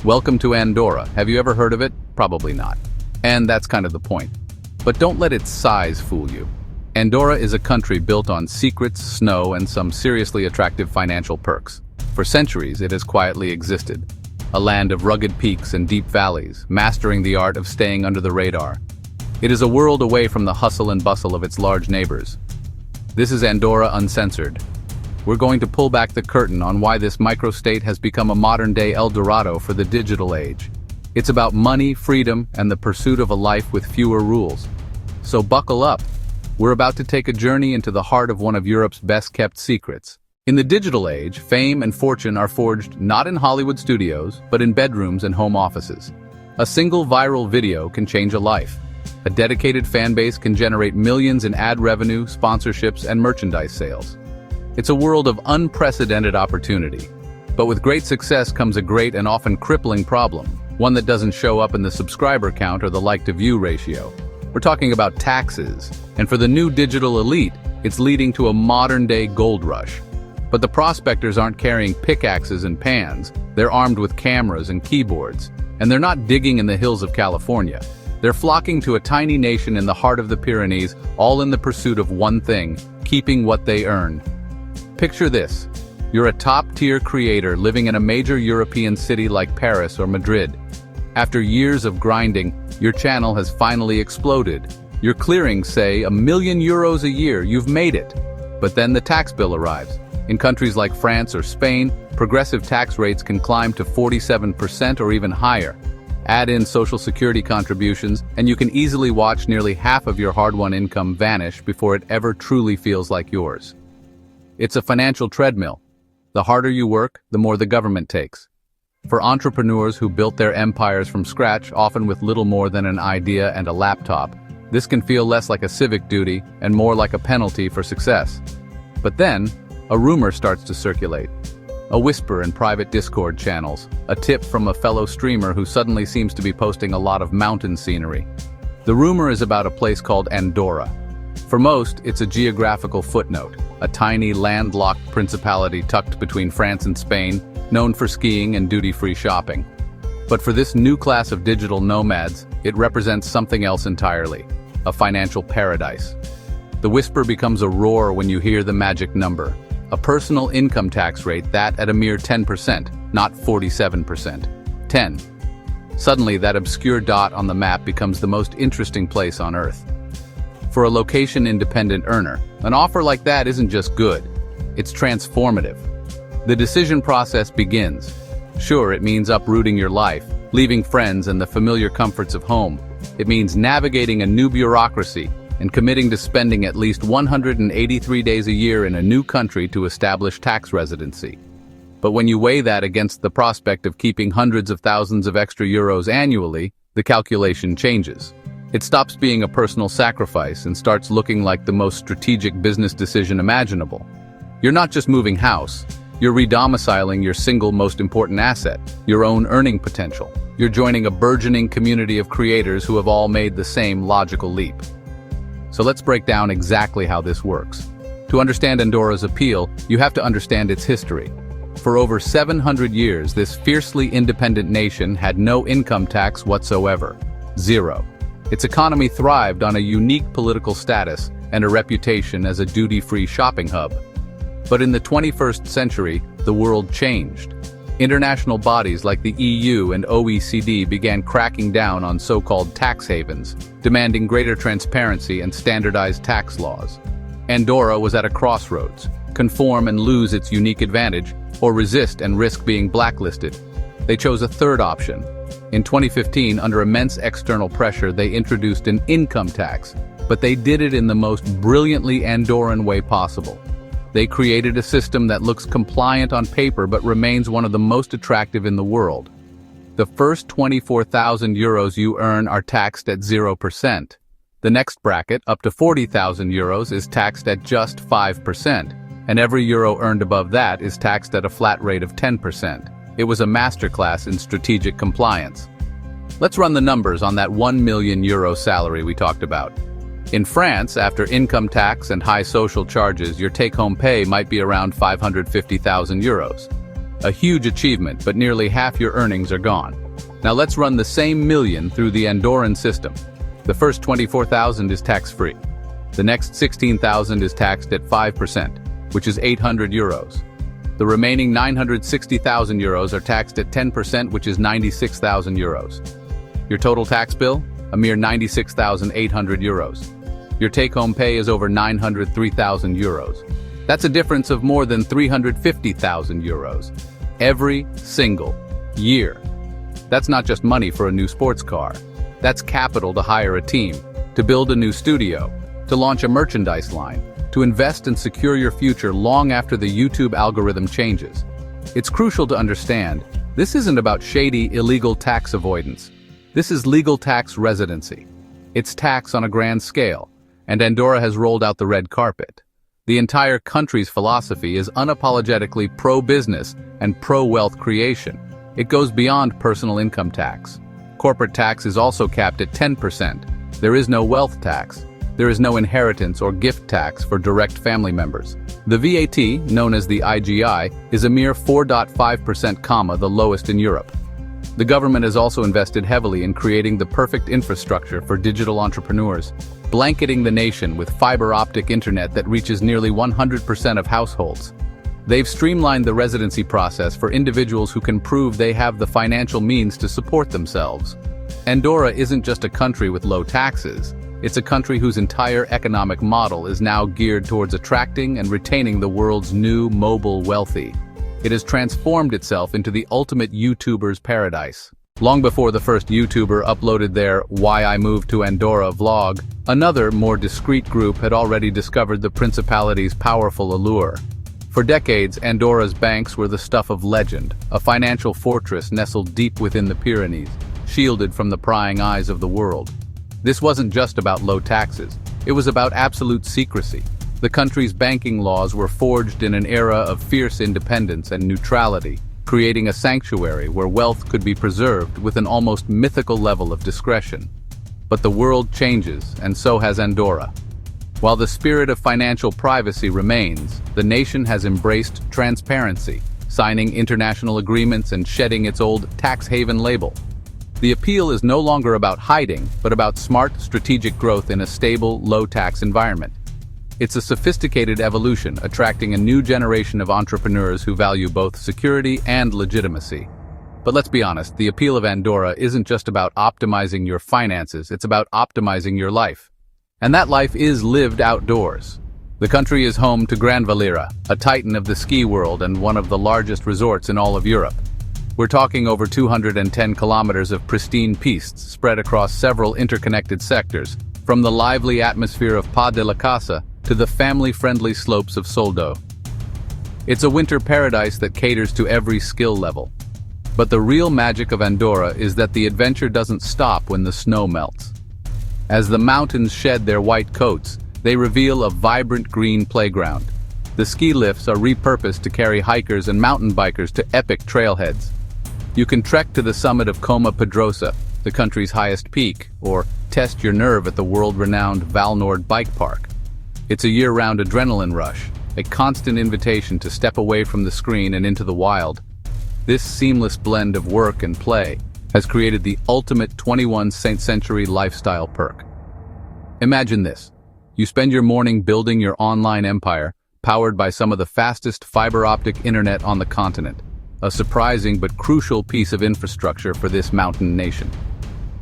Welcome to Andorra. Have you ever heard of it? Probably not. And that's kind of the point. But don't let its size fool you. Andorra is a country built on secrets, snow, and some seriously attractive financial perks. For centuries, it has quietly existed. A land of rugged peaks and deep valleys, mastering the art of staying under the radar. It is a world away from the hustle and bustle of its large neighbors. This is Andorra Uncensored. We're going to pull back the curtain on why this microstate has become a modern-day El Dorado for the digital age. It's about money, freedom, and the pursuit of a life with fewer rules. So buckle up. We're about to take a journey into the heart of one of Europe's best-kept secrets. In the digital age, fame and fortune are forged not in Hollywood studios, but in bedrooms and home offices. A single viral video can change a life. A dedicated fan base can generate millions in ad revenue, sponsorships, and merchandise sales. It's a world of unprecedented opportunity. But with great success comes a great and often crippling problem, one that doesn't show up in the subscriber count or the like-to-view ratio. We're talking about taxes, and for the new digital elite, it's leading to a modern-day gold rush. But the prospectors aren't carrying pickaxes and pans, they're armed with cameras and keyboards, and they're not digging in the hills of California. They're flocking to a tiny nation in the heart of the Pyrenees, all in the pursuit of one thing: keeping what they earn. Picture this. You're a top-tier creator living in a major European city like Paris or Madrid. After years of grinding, your channel has finally exploded. You're clearing, say, €1 million a year. You've made it. But then the tax bill arrives. In countries like France or Spain, progressive tax rates can climb to 47% or even higher. Add in Social Security contributions, and you can easily watch nearly half of your hard-won income vanish before it ever truly feels like yours. It's a financial treadmill. The harder you work, the more the government takes. For entrepreneurs who built their empires from scratch, often with little more than an idea and a laptop, this can feel less like a civic duty and more like a penalty for success. But then, a rumor starts to circulate. A whisper in private Discord channels, a tip from a fellow streamer who suddenly seems to be posting a lot of mountain scenery. The rumor is about a place called Andorra. For most, it's a geographical footnote, a tiny landlocked principality tucked between France and Spain, known for skiing and duty-free shopping. But for this new class of digital nomads, it represents something else entirely: a financial paradise. The whisper becomes a roar when you hear the magic number: a personal income tax rate that at a mere 10%, not 47%. 10. Suddenly, that obscure dot on the map becomes the most interesting place on Earth. For a location-independent earner, an offer like that isn't just good, it's transformative. The decision process begins. Sure, it means uprooting your life, leaving friends and the familiar comforts of home. It means navigating a new bureaucracy and committing to spending at least 183 days a year in a new country to establish tax residency. But when you weigh that against the prospect of keeping hundreds of thousands of extra euros annually, the calculation changes. It stops being a personal sacrifice and starts looking like the most strategic business decision imaginable. You're not just moving house, you're redomiciling your single most important asset, your own earning potential. You're joining a burgeoning community of creators who have all made the same logical leap. So let's break down exactly how this works. To understand Andorra's appeal, you have to understand its history. For over 700 years, this fiercely independent nation had no income tax whatsoever. Zero. Its economy thrived on a unique political status and a reputation as a duty-free shopping hub. But in the 21st century, the world changed. International bodies like the EU and OECD began cracking down on so-called tax havens, demanding greater transparency and standardized tax laws. Andorra was at a crossroads: conform and lose its unique advantage, or resist and risk being blacklisted. They chose a third option. In 2015, under immense external pressure, they introduced an income tax, but they did it in the most brilliantly Andorran way possible. They created a system that looks compliant on paper but remains one of the most attractive in the world. The first 24,000 euros you earn are taxed at 0%. The next bracket, up to 40,000 euros, is taxed at just 5%, and every euro earned above that is taxed at a flat rate of 10%. It was a masterclass in strategic compliance. Let's run the numbers on that €1 million salary we talked about. In France, after income tax and high social charges, your take-home pay might be around €550,000. A huge achievement, but nearly half your earnings are gone. Now let's run the same million through the Andorran system. The first 24,000 is tax-free. The next 16,000 is taxed at 5%, which is 800 euros. The remaining 960,000 euros are taxed at 10%, which is 96,000 euros. Your total tax bill? A mere 96,800 euros. Your take-home pay is over 903,000 euros. That's a difference of more than 350,000 euros. Every single year. That's not just money for a new sports car. That's capital to hire a team, to build a new studio, to launch a merchandise line, to invest and secure your future long after the YouTube algorithm changes. It's crucial to understand, this isn't about shady, illegal tax avoidance. This is legal tax residency. It's tax on a grand scale, and Andorra has rolled out the red carpet. The entire country's philosophy is unapologetically pro-business and pro-wealth creation. It goes beyond personal income tax. Corporate tax is also capped at 10%. There is no wealth tax. There is no inheritance or gift tax for direct family members. The VAT, known as the IGI, is a mere 4.5%, the lowest in Europe. The government has also invested heavily in creating the perfect infrastructure for digital entrepreneurs, blanketing the nation with fiber optic internet that reaches nearly 100% of households. They've streamlined the residency process for individuals who can prove they have the financial means to support themselves. Andorra isn't just a country with low taxes, it's a country whose entire economic model is now geared towards attracting and retaining the world's new mobile wealthy. It has transformed itself into the ultimate YouTuber's paradise. Long before the first YouTuber uploaded their "Why I Moved to Andorra" vlog, another, more discreet group had already discovered the principality's powerful allure. For decades, Andorra's banks were the stuff of legend, a financial fortress nestled deep within the Pyrenees, shielded from the prying eyes of the world. This wasn't just about low taxes, it was about absolute secrecy. The country's banking laws were forged in an era of fierce independence and neutrality, creating a sanctuary where wealth could be preserved with an almost mythical level of discretion. But the world changes, and so has Andorra. While the spirit of financial privacy remains, the nation has embraced transparency, signing international agreements and shedding its old tax haven label. The appeal is no longer about hiding, but about smart, strategic growth in a stable, low-tax environment. It's a sophisticated evolution, attracting a new generation of entrepreneurs who value both security and legitimacy. But let's be honest, the appeal of Andorra isn't just about optimizing your finances, it's about optimizing your life. And that life is lived outdoors. The country is home to Gran Valira, a titan of the ski world and one of the largest resorts in all of Europe. We're talking over 210 kilometers of pristine pistes spread across several interconnected sectors, from the lively atmosphere of Pas de la Casa to the family-friendly slopes of Soldo. It's a winter paradise that caters to every skill level. But the real magic of Andorra is that the adventure doesn't stop when the snow melts. As the mountains shed their white coats, they reveal a vibrant green playground. The ski lifts are repurposed to carry hikers and mountain bikers to epic trailheads. You can trek to the summit of Coma Pedrosa, the country's highest peak, or test your nerve at the world-renowned Val Nord bike park. It's a year-round adrenaline rush, a constant invitation to step away from the screen and into the wild. This seamless blend of work and play has created the ultimate 21st century lifestyle perk. Imagine this. You spend your morning building your online empire, powered by some of the fastest fiber optic internet on the continent, a surprising but crucial piece of infrastructure for this mountain nation.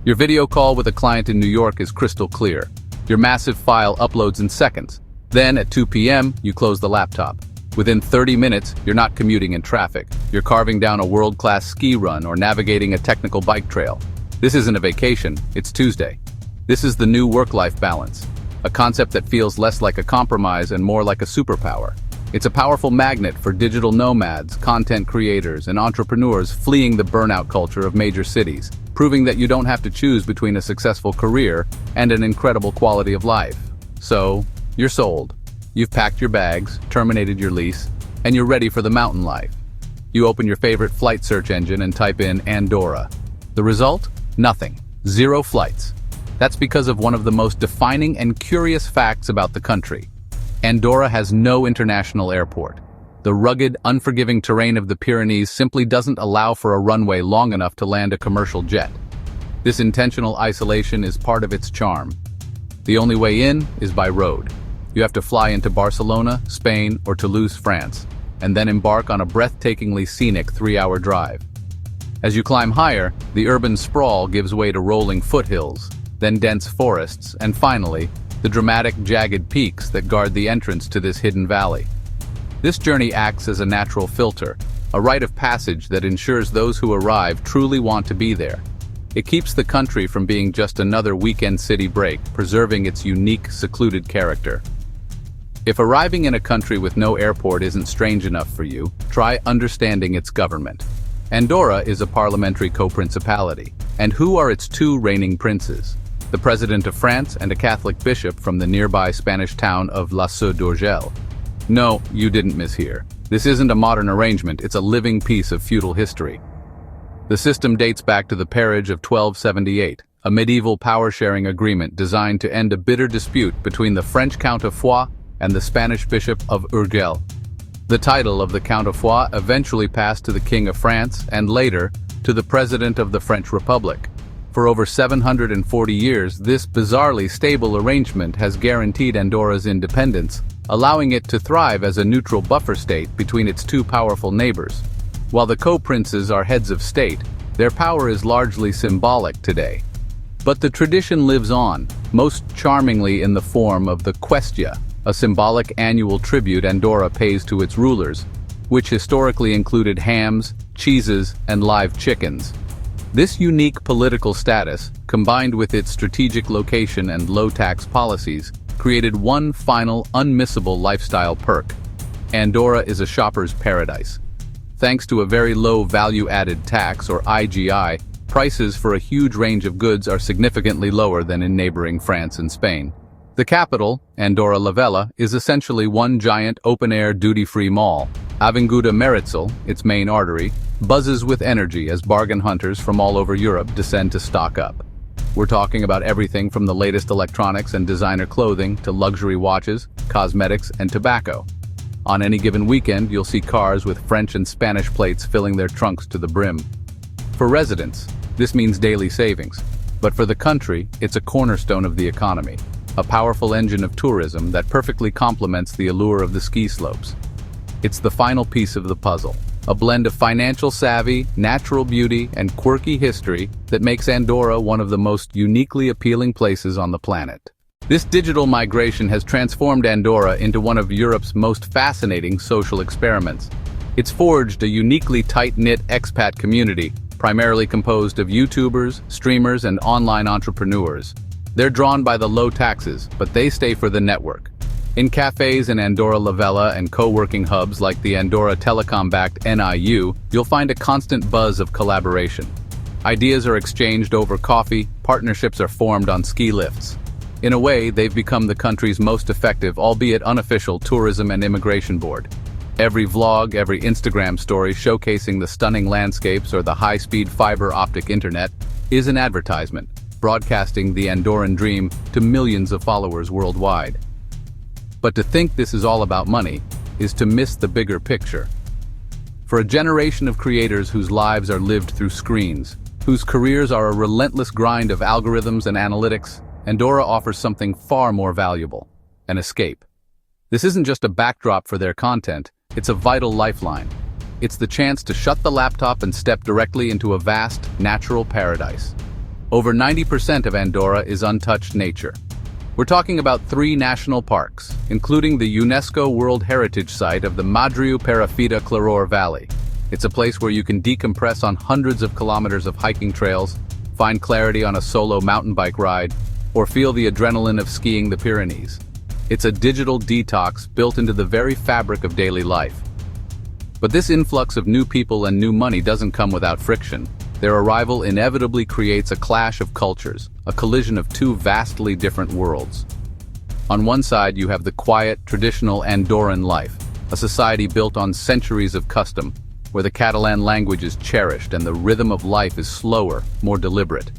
Your video call with a client in New York is crystal clear. Your massive file uploads in seconds. Then, at 2 p.m., you close the laptop. Within 30 minutes, you're not commuting in traffic. You're carving down a world-class ski run or navigating a technical bike trail. This isn't a vacation, it's Tuesday. This is the new work-life balance, a concept that feels less like a compromise and more like a superpower. It's a powerful magnet for digital nomads, content creators, and entrepreneurs fleeing the burnout culture of major cities, proving that you don't have to choose between a successful career and an incredible quality of life. So, you're sold. You've packed your bags, terminated your lease, and you're ready for the mountain life. You open your favorite flight search engine and type in Andorra. The result? Nothing. 0 flights. That's because of one of the most defining and curious facts about the country. Andorra has no international airport. The rugged, unforgiving terrain of the Pyrenees simply doesn't allow for a runway long enough to land a commercial jet. This intentional isolation is part of its charm. The only way in is by road. You have to fly into Barcelona, Spain, or Toulouse, France, and then embark on a breathtakingly scenic 3-hour drive. As you climb higher, the urban sprawl gives way to rolling foothills, then dense forests, and finally, the dramatic, jagged peaks that guard the entrance to this hidden valley. This journey acts as a natural filter, a rite of passage that ensures those who arrive truly want to be there. It keeps the country from being just another weekend city break, preserving its unique, secluded character. If arriving in a country with no airport isn't strange enough for you, try understanding its government. Andorra is a parliamentary co-principality. And who are its 2 reigning princes? The President of France and a Catholic bishop from the nearby Spanish town of La Seu d'Urgell. No, you didn't mishear. This isn't a modern arrangement, it's a living piece of feudal history. The system dates back to the peerage of 1278, a medieval power-sharing agreement designed to end a bitter dispute between the French Count of Foix and the Spanish Bishop of Urgell. The title of the Count of Foix eventually passed to the King of France and later to the President of the French Republic. For over 740 years, this bizarrely stable arrangement has guaranteed Andorra's independence, allowing it to thrive as a neutral buffer state between its 2 powerful neighbors. While the co-princes are heads of state, their power is largely symbolic today. But the tradition lives on, most charmingly in the form of the Questia, a symbolic annual tribute Andorra pays to its rulers, which historically included hams, cheeses, and live chickens. This unique political status, combined with its strategic location and low-tax policies, created one final, unmissable lifestyle perk. Andorra is a shopper's paradise. Thanks to a very low value-added tax, or IGI, prices for a huge range of goods are significantly lower than in neighboring France and Spain. The capital, Andorra la Vella, is essentially one giant open-air duty-free mall. Avinguda Meritxell, its main artery, buzzes with energy as bargain hunters from all over Europe descend to stock up. We're talking about everything from the latest electronics and designer clothing to luxury watches, cosmetics, and tobacco. On any given weekend, you'll see cars with French and Spanish plates filling their trunks to the brim. For residents, this means daily savings. But for the country, it's a cornerstone of the economy, a powerful engine of tourism that perfectly complements the allure of the ski slopes. It's the final piece of the puzzle, a blend of financial savvy, natural beauty, and quirky history that makes Andorra one of the most uniquely appealing places on the planet. This digital migration has transformed Andorra into one of Europe's most fascinating social experiments. It's forged a uniquely tight-knit expat community, primarily composed of YouTubers, streamers, and online entrepreneurs. They're drawn by the low taxes, but they stay for the network. In cafes in Andorra la Vella and co-working hubs like the Andorra Telecom-backed NIU, you'll find a constant buzz of collaboration. Ideas are exchanged over coffee, partnerships are formed on ski lifts. In a way, they've become the country's most effective, albeit unofficial, tourism and immigration board. Every vlog, every Instagram story showcasing the stunning landscapes or the high-speed fiber optic internet is an advertisement, broadcasting the Andorran dream to millions of followers worldwide. But to think this is all about money is to miss the bigger picture. For a generation of creators whose lives are lived through screens, whose careers are a relentless grind of algorithms and analytics, Andorra offers something far more valuable: an escape. This isn't just a backdrop for their content, it's a vital lifeline. It's the chance to shut the laptop and step directly into a vast, natural paradise. Over 90% of Andorra is untouched nature. We're talking about 3 national parks, including the UNESCO World Heritage Site of the Madriu Perafita Claror Valley. It's a place where you can decompress on hundreds of kilometers of hiking trails, find clarity on a solo mountain bike ride, or feel the adrenaline of skiing the Pyrenees. It's a digital detox built into the very fabric of daily life. But this influx of new people and new money doesn't come without friction. Their arrival inevitably creates a clash of cultures, a collision of 2 vastly different worlds. On one side, you have the quiet, traditional Andorran life, a society built on centuries of custom, where the Catalan language is cherished and the rhythm of life is slower, more deliberate.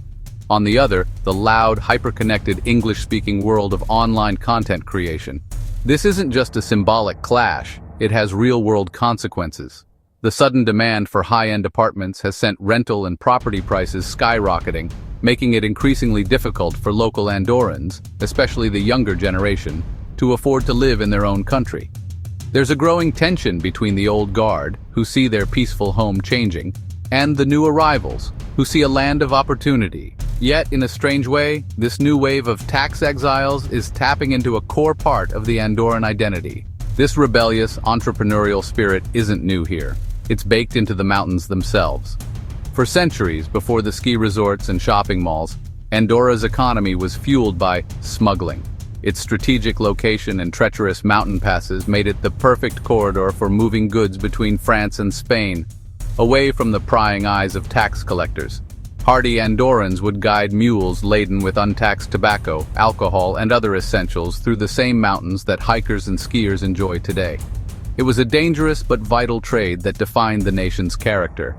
On the other, the loud, hyper-connected English-speaking world of online content creation. This isn't just a symbolic clash, it has real-world consequences. The sudden demand for high-end apartments has sent rental and property prices skyrocketing, making it increasingly difficult for local Andorrans, especially the younger generation, to afford to live in their own country. There's a growing tension between the old guard, who see their peaceful home changing, and the new arrivals, who see a land of opportunity. Yet, in a strange way, this new wave of tax exiles is tapping into a core part of the Andorran identity. This rebellious, entrepreneurial spirit isn't new here. It's baked into the mountains themselves. For centuries before the ski resorts and shopping malls, Andorra's economy was fueled by smuggling. Its strategic location and treacherous mountain passes made it the perfect corridor for moving goods between France and Spain, away from the prying eyes of tax collectors. Hardy Andorrans would guide mules laden with untaxed tobacco, alcohol, and other essentials through the same mountains that hikers and skiers enjoy today. It was a dangerous but vital trade that defined the nation's character.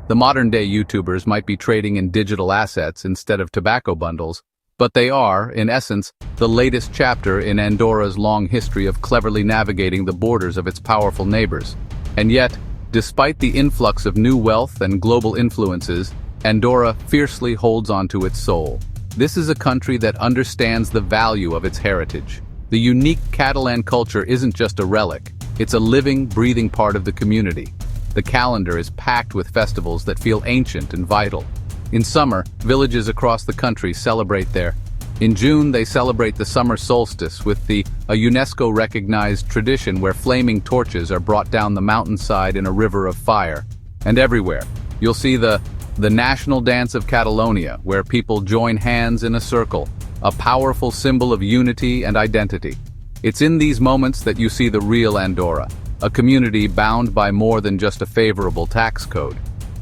The modern-day YouTubers might be trading in digital assets instead of tobacco bundles, but they are, in essence, the latest chapter in Andorra's long history of cleverly navigating the borders of its powerful neighbors. And yet, despite the influx of new wealth and global influences, Andorra fiercely holds onto its soul. This is a country that understands the value of its heritage. The unique Catalan culture isn't just a relic, it's a living, breathing part of the community. The calendar is packed with festivals that feel ancient and vital. In summer, villages across the country celebrate there. In June, they celebrate the summer solstice with a UNESCO-recognized tradition where flaming torches are brought down the mountainside in a river of fire. And everywhere, you'll see the national dance of Catalonia, where people join hands in a circle, a powerful symbol of unity and identity. It's in these moments that you see the real Andorra, a community bound by more than just a favorable tax code.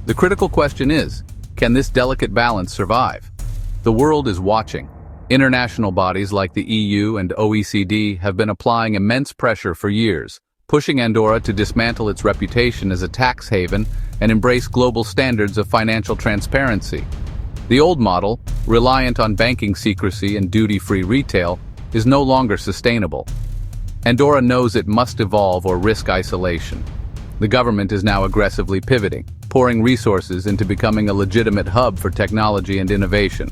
The critical question is, can this delicate balance survive? The world is watching. International bodies like the EU and OECD have been applying immense pressure for years, pushing Andorra to dismantle its reputation as a tax haven and embrace global standards of financial transparency. The old model, reliant on banking secrecy and duty-free retail, is no longer sustainable. Andorra knows it must evolve or risk isolation. The government is now aggressively pivoting, pouring resources into becoming a legitimate hub for technology and innovation.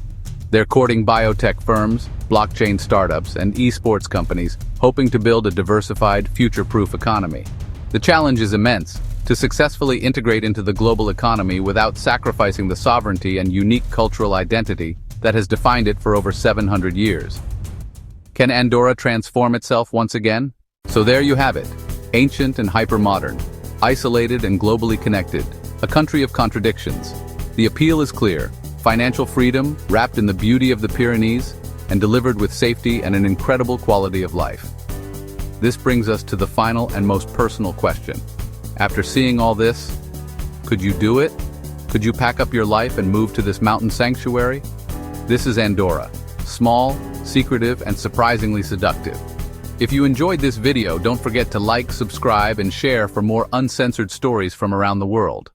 They're courting biotech firms, blockchain startups, and esports companies, hoping to build a diversified, future-proof economy. The challenge is immense: to successfully integrate into the global economy without sacrificing the sovereignty and unique cultural identity that has defined it for over 700 years. Can Andorra transform itself once again? So there you have it, ancient and hyper-modern, isolated and globally connected, a country of contradictions. The appeal is clear: financial freedom wrapped in the beauty of the Pyrenees and delivered with safety and an incredible quality of life. This brings us to the final and most personal question. After seeing all this, could you do it? Could you pack up your life and move to this mountain sanctuary? This is Andorra, small, secretive, and surprisingly seductive. If you enjoyed this video, don't forget to like, subscribe, and share for more uncensored stories from around the world.